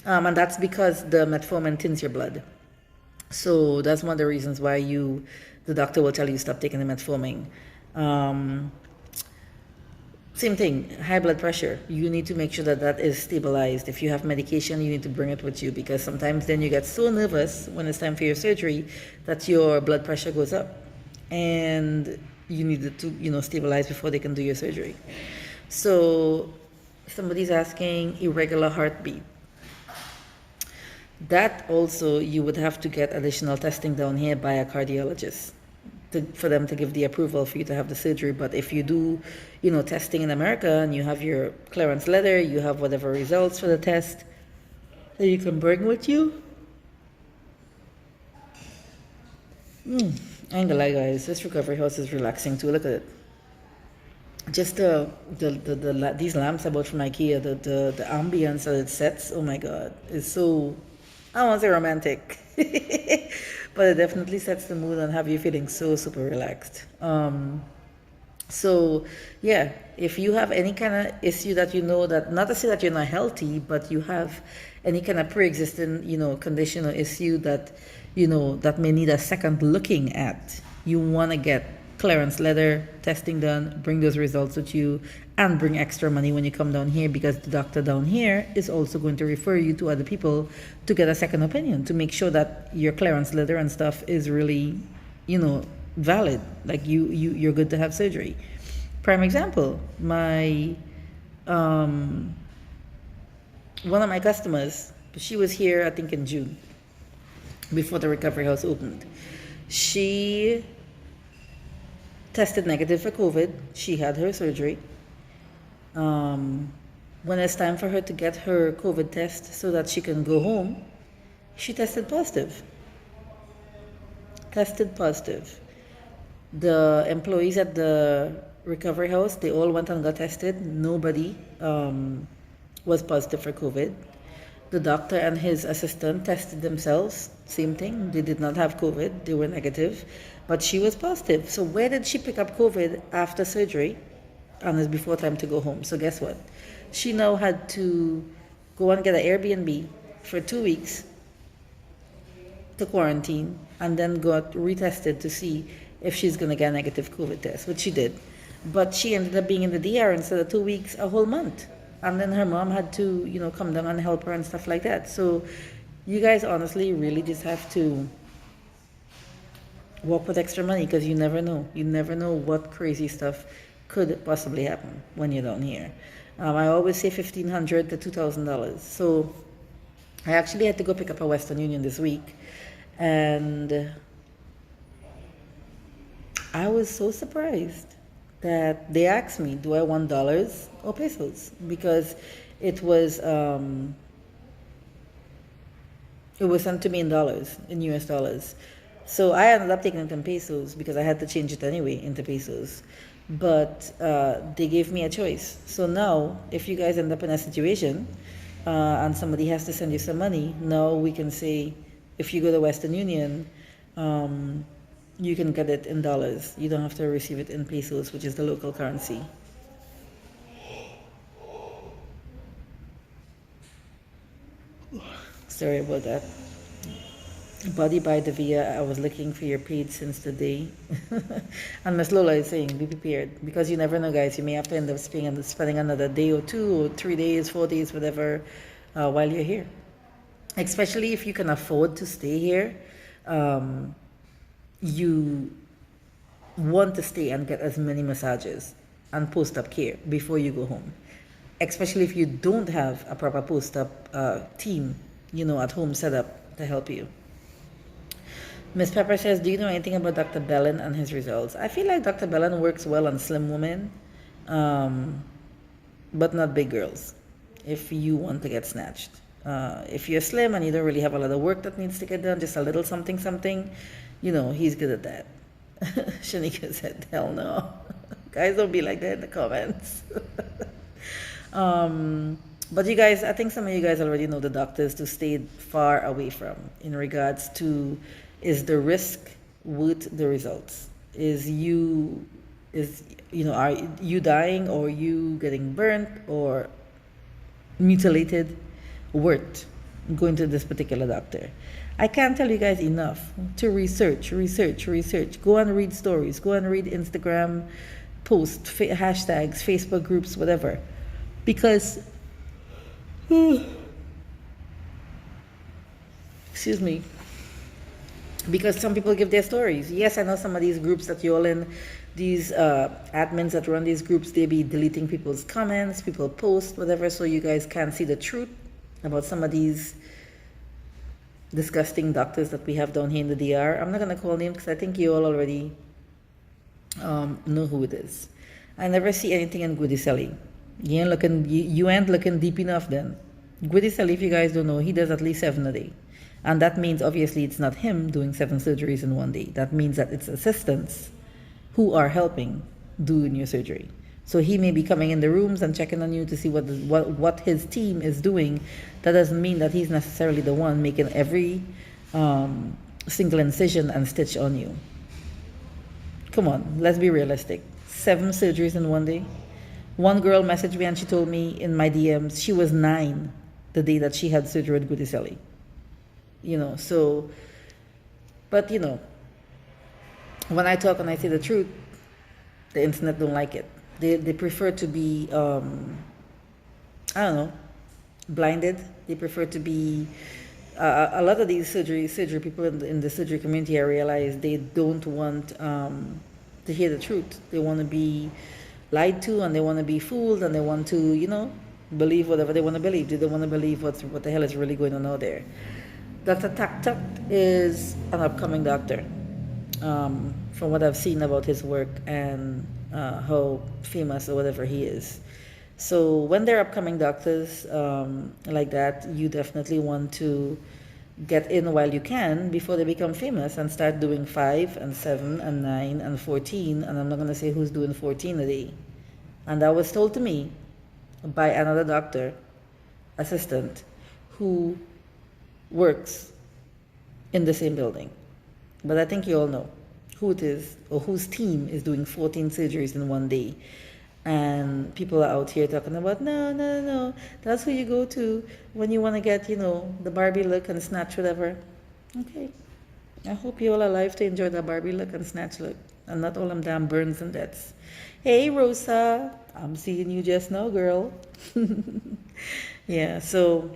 And that's because the metformin thins your blood. So that's one of the reasons why the doctor will tell you stop taking the metformin. Same thing, high blood pressure. You need to make sure that is stabilized. If you have medication, you need to bring it with you, because sometimes then you get so nervous when it's time for your surgery that your blood pressure goes up, and you need it to stabilize before they can do your surgery. So somebody's asking irregular heartbeat. That also, you would have to get additional testing down here by a cardiologist for them to give the approval for you to have the surgery. But if you do, testing in America and you have your clearance letter, you have whatever results for the test that you can bring with you. I ain't gonna lie, guys, this recovery house is relaxing too. Look at it. Just these lamps I bought from IKEA, the ambience that it sets, oh my God, it's so, I don't want to say romantic, but it definitely sets the mood and have you feeling so super relaxed. So yeah, if you have any kind of issue that that, not to say that you're not healthy, but you have any kind of pre-existing, condition or issue that, that may need a second looking at, you want to get clearance letter, testing done, bring those results with you, and bring extra money when you come down here, because the doctor down here is also going to refer you to other people to get a second opinion, to make sure that your clearance letter and stuff is really, valid. Like you're good to have surgery. Prime example, my one of my customers, she was here I think in June, before the recovery house opened. She tested negative for COVID. She had her surgery. When it's time for her to get her COVID test so that she can go home, she tested positive. The employees at the recovery house, they all went and got tested. Nobody was positive for COVID. The doctor and his assistant tested themselves, same thing. They did not have COVID, they were negative, but she was positive. So where did she pick up COVID? After surgery, and it's before time to go home. So guess what? She now had to go and get an Airbnb for 2 weeks to quarantine, and then got retested to see if she's going to get a negative COVID test, which she did. But she ended up being in the DR instead of 2 weeks, a whole month. And then her mom had to, come down and help her and stuff like that. So you guys honestly really just have to walk with extra money, because you never know. You never know what crazy stuff could possibly happen when you're down here. I always say $1,500 to $2,000. So I actually had to go pick up a Western Union this week. And I was so surprised that they asked me, do I want dollars or pesos? Because it was sent to me in dollars, in US dollars. So I ended up taking it in pesos because I had to change it anyway into pesos. But they gave me a choice. So now, if you guys end up in a situation and somebody has to send you some money, now we can say, if you go to Western Union, you can get it in dollars. You don't have to receive it in pesos, which is the local currency. Sorry about that. Body by the Via, I was looking for your page since the day. And Miss Lola is saying, be prepared. Because you never know, guys. You may have to end up spending another day or 2 or 3 days, 4 days, whatever, while you're here. Especially if you can afford to stay here. You want to stay and get as many massages and post-op care before you go home. Especially if you don't have a proper post-op team, at home set up to help you. Miss Pepper says, do you know anything about Dr. Bellin and his results? I feel like Dr. Bellin works well on slim women, but not big girls, if you want to get snatched. If you're slim and you don't really have a lot of work that needs to get done, just a little something, he's good at that. Shanika said, hell no. Guys, don't be like that in the comments. But you guys, I think some of you guys already know the doctors to stay far away from in regards to, is the risk worth the results? Are you dying, or you getting burnt or mutilated worth going to this particular doctor? I can't tell you guys enough to research. Go and read stories. Go and read Instagram posts, hashtags, Facebook groups, whatever. Because, excuse me, because some people give their stories. Yes, I know some of these groups that you're all in, these admins that run these groups, they be deleting people's comments, people post, whatever, so you guys can't see the truth about some of these disgusting doctors that we have down here in the DR. I'm not going to call names because I think you all already know who it is. I never see anything in Guidicelli. You ain't looking deep enough then. Guidicelli, if you guys don't know, he does at least 7 a day. And that means obviously it's not him doing 7 surgeries in one day. That means that it's assistants who are helping doing your surgery. So he may be coming in the rooms and checking on you to see what his team is doing. That doesn't mean that he's necessarily the one making every single incision and stitch on you. Come on, let's be realistic. 7 surgeries in one day. One girl messaged me and she told me in my DMs she was 9 the day that she had surgery at Guidicelli. But when I talk and I say the truth, The internet don't like it. They prefer to be I don't know, blinded. They prefer to be a lot of these surgery people in the surgery community. I realize they don't want to hear the truth. They want to be lied to, and they want to be fooled, and they want to, believe whatever they want to believe. They don't want to believe what the hell is really going on out there. Dr. Tak Tak is an upcoming doctor. From what I've seen about his work and how famous or whatever he is. So when they're upcoming doctors like that, you definitely want to get in while you can before they become famous and start doing 5 and 7 and 9 and 14. And I'm not going to say who's doing 14 a day. And that was told to me by another doctor assistant who works in the same building. But I think you all know who it is or whose team is doing 14 surgeries in one day. And people are out here talking about, no, that's who you go to when you want to get, the Barbie look and snatch whatever. Okay. I hope you all are alive to enjoy the Barbie look and snatch look and not all them damn burns and deaths. Hey, Rosa, I'm seeing you just now, girl. Yeah, so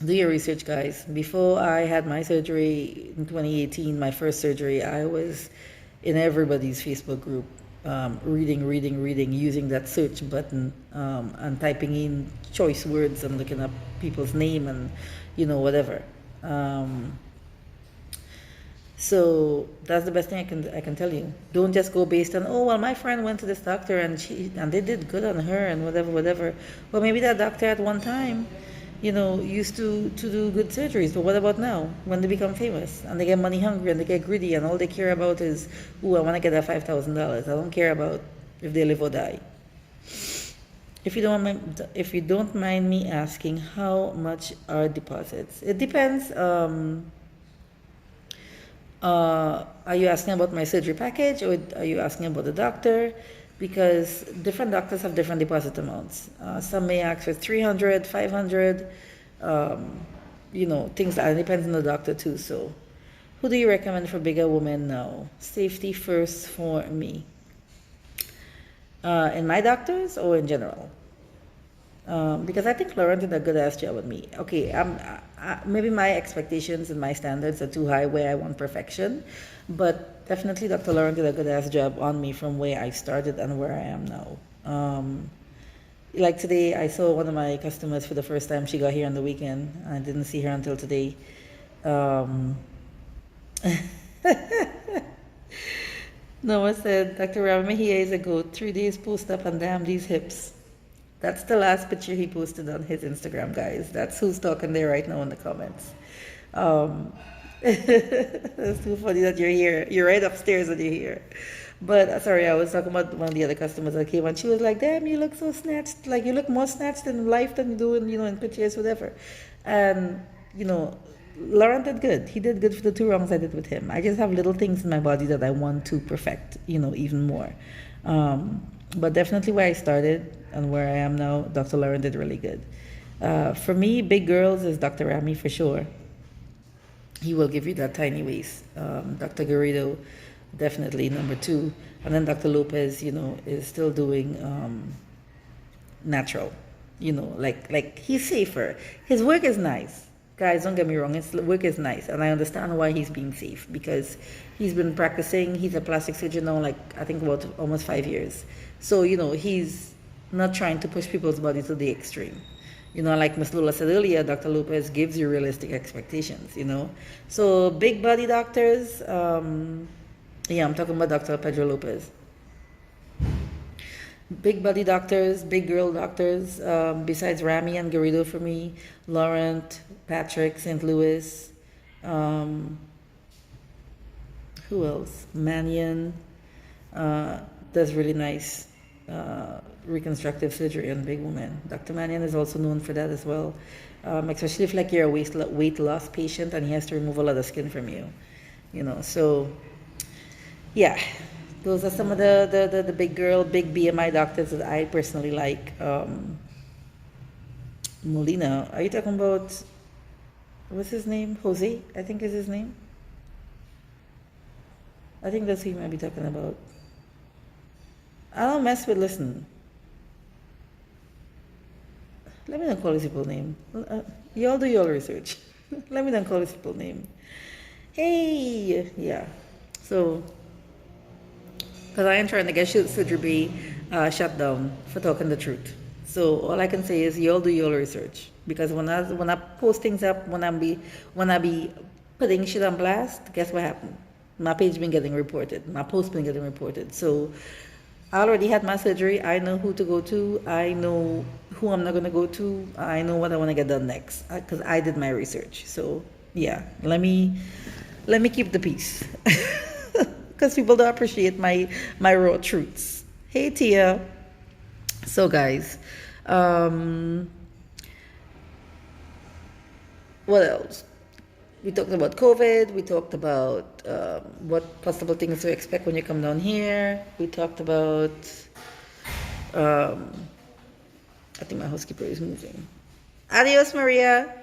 do your research, guys. Before I had my surgery in 2018, my first surgery, I was in everybody's Facebook group, reading, using that search button and typing in choice words and looking up people's name and, whatever. So that's the best thing I can tell you. Don't just go based on, oh, well, my friend went to this doctor and they did good on her and whatever. Well, maybe that doctor at one time, used to do good surgeries. But what about now when they become famous and they get money hungry and they get greedy and all they care about is, oh, I want to get that $5,000. I don't care about if they live or die. If you don't mind me asking, how much are deposits? It depends. Are you asking about my surgery package or are you asking about the doctor? Because different doctors have different deposit amounts. Some may ask for 300, 500, things like that. It depends on the doctor too. So who do you recommend for bigger women now? Safety first for me. In my doctors or in general? Because I think Lauren did a good ass job with me. Okay, maybe my expectations and my standards are too high where I want perfection, but definitely Dr. Lauren did a good ass job on me from where I started and where I am now. Like today, I saw one of my customers for the first time. She got here on the weekend. I didn't see her until today. Noah said, Dr. Rami here is a goat. 3 days post-up and damn these hips. That's the last picture he posted on his Instagram, guys. That's who's talking there right now in the comments. It's too funny that you're here. You're right upstairs and you're here. But sorry, I was talking about one of the other customers that came and she was like, damn, you look so snatched. Like you look more snatched in life than you do in pictures, whatever. And, Lauren did good. He did good for the 2 wrongs I did with him. I just have little things in my body that I want to perfect, even more. But definitely where I started and where I am now, Dr. Lauren did really good. For me, big girls is Dr. Rami for sure. He will give you that tiny waist. Dr. Garrido, definitely number 2. And then Dr. Lopez, is still doing natural. Like he's safer. His work is nice. Guys, don't get me wrong, his work is nice. And I understand why he's being safe because he's been practicing. He's a plastic surgeon now, I think about almost 5 years. So, he's not trying to push people's body to the extreme. Like Ms. Lola said earlier, Dr. Lopez gives you realistic expectations, So big body doctors, I'm talking about Dr. Pedro Lopez. Big body doctors, big girl doctors, besides Rami and Garrido for me, Laurent, Patrick, St. Louis, who else? Mannion, does really nice reconstructive surgery on big women. Dr. Mannion is also known for that as well, especially if you're a weight loss patient and he has to remove a lot of skin from you, so yeah, those are some of the big BMI doctors that I personally like. Molina, are you talking about, what's his name? Jose, I think is his name. I think that's who you might be talking about. I don't mess with, listen, let me not call this people name. Y'all do your research. Let me not call this people name. Hey, yeah. So, because I am trying to get Surgery B shut down for talking the truth. So all I can say is y'all do your research. Because when I post things up, when I be putting shit on blast, guess what happened? My page been getting reported. My post been getting reported. So I already had my surgery. I know who to go to. I know who I'm not gonna go to. I know what I want to get done next because I did my research. So yeah, let me keep the peace because people don't appreciate my raw truths. Hey Tia. So guys, what else? We talked about COVID. We talked about what possible things to expect when you come down here. We talked about. I think my housekeeper is moving. Adios, Maria.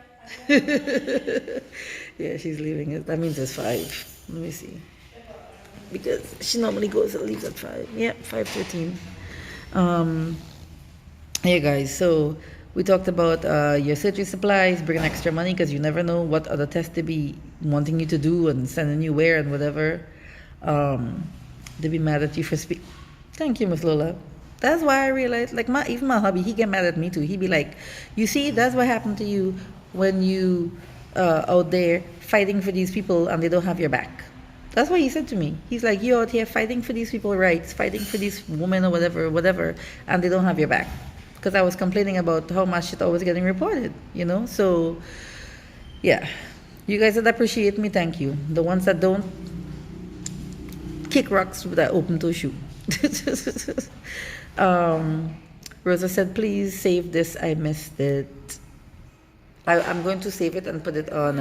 Yeah, she's leaving. That means it's 5. Let me see. Because she normally leaves at 5. Yeah, 5:13. Hey guys, so we talked about your surgery supplies, bringing extra money because you never know what other tests they be wanting you to do and sending you where and whatever. They be mad at you for speak. Thank you, Miss Lola. That's why I realized, like even my hubby, he get mad at me too. He be like, "You see, that's what happened to you when you out there fighting for these people and they don't have your back." That's what he said to me. He's like, "You out here fighting for these people's rights, fighting for these women or whatever, and they don't have your back." Because I was complaining about how much shit I was getting reported, you know? So, yeah. You guys that appreciate me, thank you. The ones that don't, kick rocks with that open toe shoe. Rosa said, please save this. I missed it. I'm going to save it and put it on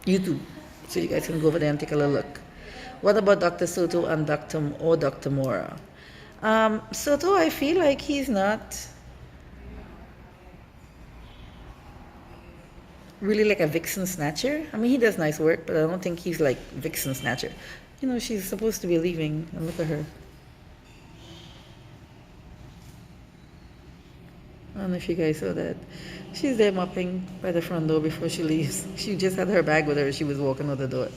YouTube. So you guys can go over there and take a little look. What about Dr. Soto and Dr. Mora? Soto, I feel like he's not really like a vixen snatcher. I mean, he does nice work, but I don't think he's like vixen snatcher. You know, she's supposed to be leaving, and look at her. I don't know if you guys saw that. She's there mopping by the front door before she leaves. She just had her bag with her. She was walking out the door.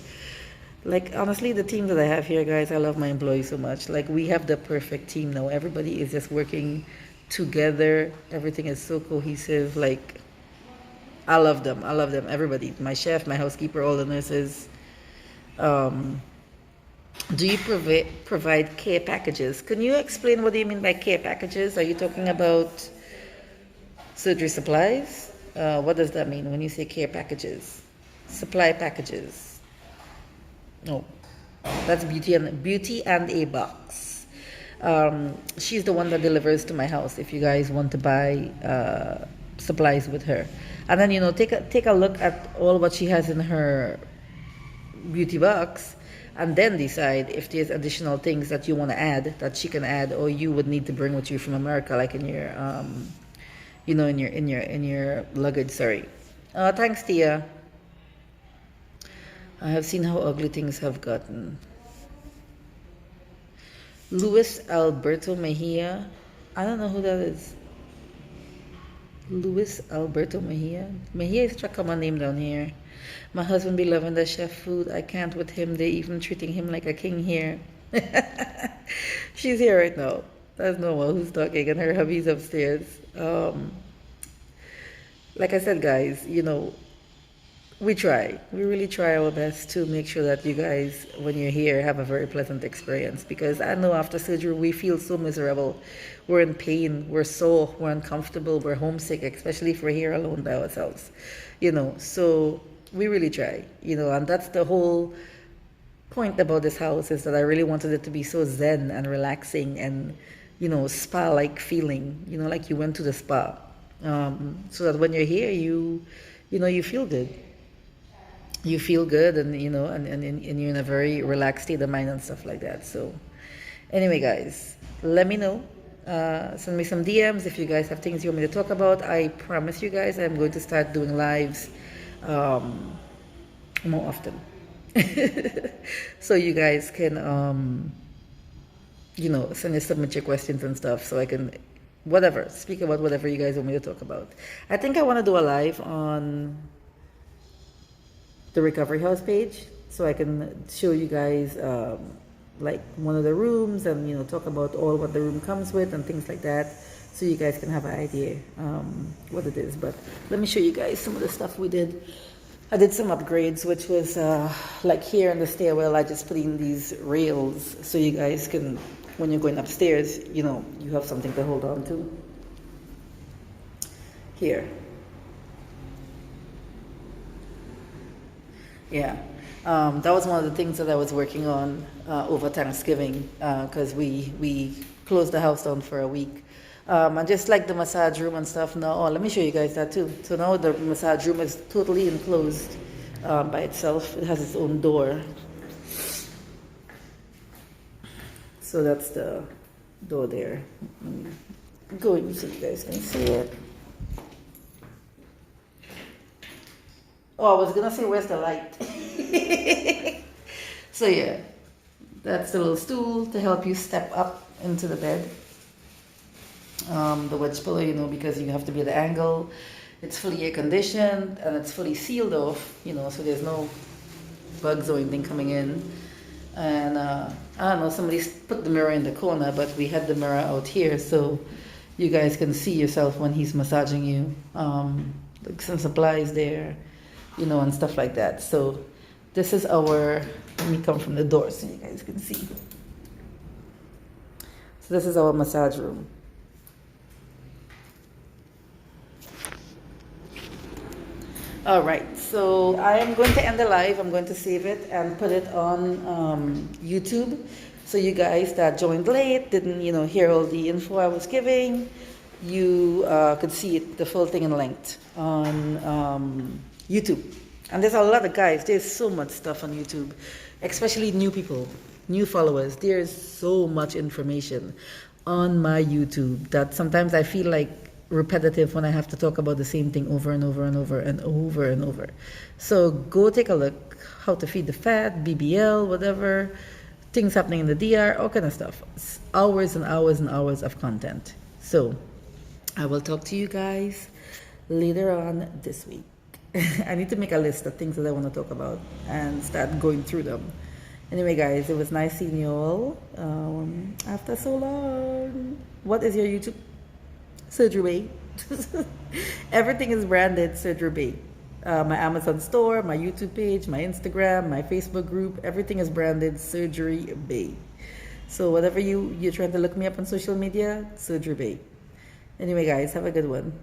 Like, honestly, the team that I have here, guys, I love my employees so much. Like, we have the perfect team now. Everybody is just working together. Everything is so cohesive. Like, I love them. I love them. Everybody. My chef, my housekeeper, all the nurses. Do you provide care packages? Can you explain what do you mean by care packages? Are you talking about surgery supplies? What does that mean when you say care packages? Supply packages. No, that's Beauty and a Box. She's the one that delivers to my house if you guys want to buy supplies with her. And then, you know, take a look at all what she has in her beauty box and then decide if there's additional things that you want to add that she can add or you would need to bring with you from America, like in your you know, in your luggage. Sorry. Thanks, Tia. I have seen how ugly things have gotten. Luis Alberto Mejia. I don't know who that is. Luis Alberto Mejia. Mejia is a common name down here. My husband be loving the chef food. I can't with him. They even treating him like a king here. She's here right now. That's Noah who's talking, and her hubby's upstairs. Like I said, guys, you know, we really try our best to make sure that you guys, when you're here, have a very pleasant experience, because I know after surgery we feel so miserable. We're in pain, we're sore, we're uncomfortable, we're homesick, especially if we're here alone by ourselves, you know. So we really try, you know, and that's the whole point about this house, is that I really wanted it to be so zen and relaxing and, you know, spa-like feeling, you know, like you went to the spa, so that when you're here, you know, you feel good. You feel good, and you know, and you're in a very relaxed state of mind and stuff like that. So anyway, guys, let me know. Send me some DMs if you guys have things you want me to talk about. I promise you guys I'm going to start doing lives more often. So you guys can send you submit your questions and stuff so I can, whatever, speak about whatever you guys want me to talk about. I think I want to do a live on the Recovery House page so I can show you guys like one of the rooms and, talk about all what the room comes with and things like that so you guys can have an idea what it is. But let me show you guys some of the stuff we did. I did some upgrades, which was like here in the stairwell, I just put in these rails so you guys can, when you're going upstairs, you have something to hold on to. Here. Yeah. That was one of the things that I was working on over Thanksgiving because we closed the house down for a week. And just like the massage room and stuff now, let me show you guys that too. So now the massage room is totally enclosed by itself. It has its own door. So that's the door there. Go in so you guys can see it. Oh, I was gonna say, where's the light? So yeah, that's the little stool to help you step up into the bed. The wedge pillow, because you have to be at the angle. It's fully air conditioned and it's fully sealed off, so there's no bugs or anything coming in. And I don't know, somebody put the mirror in the corner, but we had the mirror out here so you guys can see yourself when he's massaging you. Some supplies there, and stuff like that. So this is our, let me come from the door so you guys can see. So this is our massage room. All right, so I am going to end the live. I'm going to save it and put it on YouTube. So you guys that joined late, didn't hear all the info I was giving, you could see it, the full thing in length on YouTube. And there's a lot of guys. There's so much stuff on YouTube, especially new people, new followers. There's so much information on my YouTube that sometimes I feel like repetitive when I have to talk about the same thing over and over and over and over and over. So go take a look. How to feed the fat, BBL, whatever, things happening in the DR, all kind of stuff. It's hours and hours and hours of content. So I will talk to you guys later on this week. I need to make a list of things that I want to talk about and start going through them. Anyway, guys, it was nice seeing you all after so long. What is your YouTube? Surgery Bay. Everything is branded Surgery Bay. My Amazon store, my YouTube page, my Instagram, my Facebook group, everything is branded Surgery Bay. So whatever you're trying to look me up on social media, Surgery Bay. Anyway, guys, have a good one.